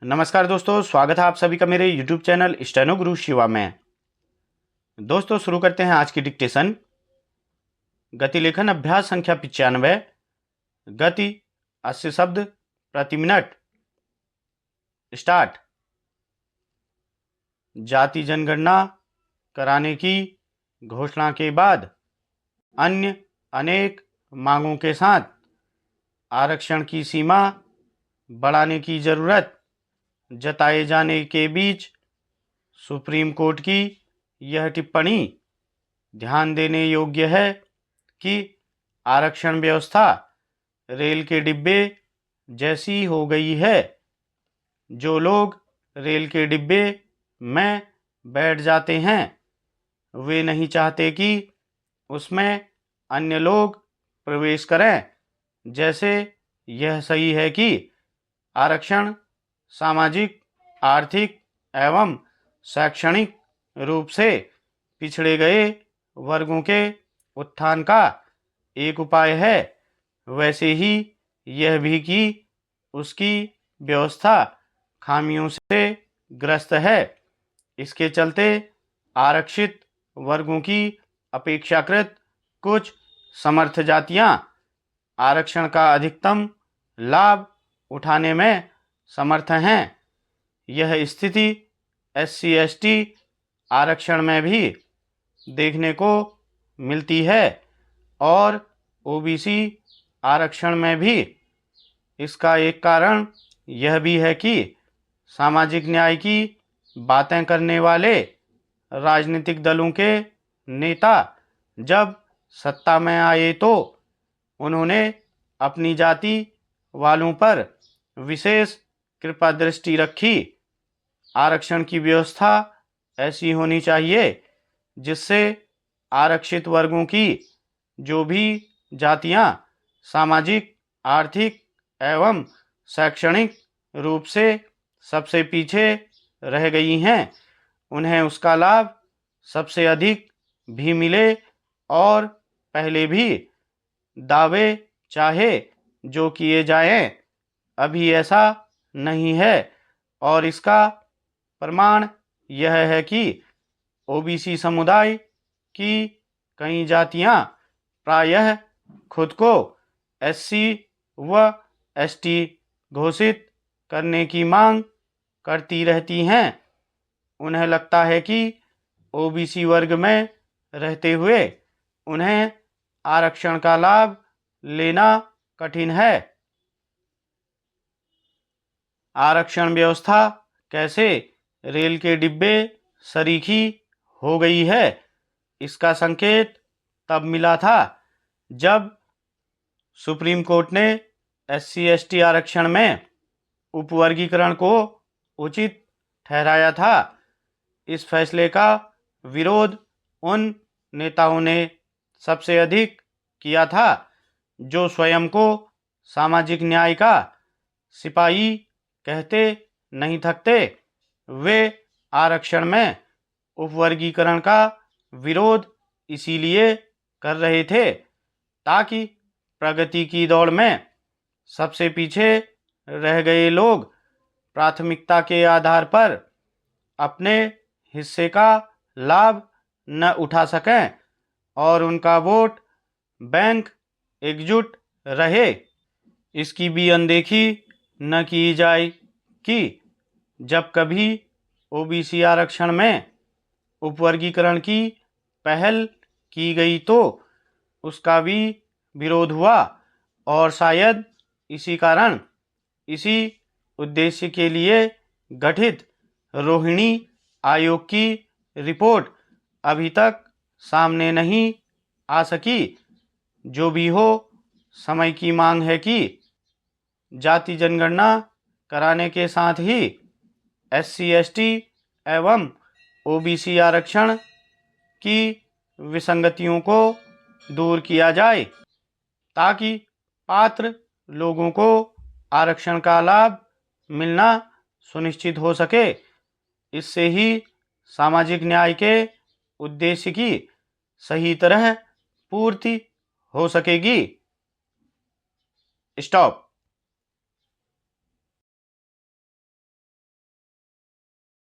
नमस्कार दोस्तों, स्वागत है आप सभी का मेरे YouTube चैनल स्टेनो गुरु शिवा में। दोस्तों शुरू करते हैं आज की डिक्टेशन। गति लेखन अभ्यास संख्या 95। गति 80 शब्द प्रति मिनट। स्टार्ट। जाति जनगणना कराने की घोषणा के बाद अन्य अनेक मांगों के साथ आरक्षण की सीमा बढ़ाने की जरूरत जताए जाने के बीच सुप्रीम कोर्ट की यह टिप्पणी ध्यान देने योग्य है कि आरक्षण व्यवस्था रेल के डिब्बे जैसी हो गई है। जो लोग रेल के डिब्बे में बैठ जाते हैं वे नहीं चाहते कि उसमें अन्य लोग प्रवेश करें। जैसे यह सही है कि आरक्षण सामाजिक, आर्थिक एवं शैक्षणिक रूप से पिछड़े गए वर्गों के उत्थान का एक उपाय है, वैसे ही यह भी कि उसकी व्यवस्था खामियों से ग्रस्त है। इसके चलते आरक्षित वर्गों की अपेक्षाकृत कुछ समर्थ जातियां आरक्षण का अधिकतम लाभ उठाने में समर्थ हैं। यह स्थिति SC/ST आरक्षण में भी देखने को मिलती है और OBC आरक्षण में भी। इसका एक कारण यह भी है कि सामाजिक न्याय की बातें करने वाले राजनीतिक दलों के नेता जब सत्ता में आए तो उन्होंने अपनी जाति वालों पर विशेष कृपा दृष्टि रखी। आरक्षण की व्यवस्था ऐसी होनी चाहिए जिससे आरक्षित वर्गों की जो भी जातियां सामाजिक, आर्थिक एवं शैक्षणिक रूप से सबसे पीछे रह गई हैं उन्हें उसका लाभ सबसे अधिक भी मिले। और पहले भी दावे चाहे जो किए जाएं, अभी ऐसा नहीं है और इसका प्रमाण यह है कि OBC समुदाय की कई जातियां प्रायः खुद को SC व ST घोषित करने की मांग करती रहती हैं। उन्हें लगता है कि OBC वर्ग में रहते हुए उन्हें आरक्षण का लाभ लेना कठिन है। आरक्षण व्यवस्था कैसे रेल के डिब्बे सरीखी हो गई है, इसका संकेत तब मिला था जब सुप्रीम कोर्ट ने SC/ST आरक्षण में उपवर्गीकरण को उचित ठहराया था। इस फैसले का विरोध उन नेताओं ने सबसे अधिक किया था जो स्वयं को सामाजिक न्याय का सिपाही कहते नहीं थकते। वे आरक्षण में उपवर्गीकरण का विरोध इसीलिए कर रहे थे ताकि प्रगति की दौड़ में सबसे पीछे रह गए लोग प्राथमिकता के आधार पर अपने हिस्से का लाभ न उठा सकें और उनका वोट बैंक एकजुट रहे। इसकी भी अनदेखी न की जाए कि जब कभी OBC आरक्षण में उपवर्गीकरण की पहल की गई तो उसका भी विरोध हुआ और शायद इसी कारण इसी उद्देश्य के लिए गठित रोहिणी आयोग की रिपोर्ट अभी तक सामने नहीं आ सकी। जो भी हो, समय की मांग है कि जाति जनगणना कराने के साथ ही SC/ST एवं OBC आरक्षण की विसंगतियों को दूर किया जाए ताकि पात्र लोगों को आरक्षण का लाभ मिलना सुनिश्चित हो सके। इससे ही सामाजिक न्याय के उद्देश्य की सही तरह पूर्ति हो सकेगी। स्टॉप।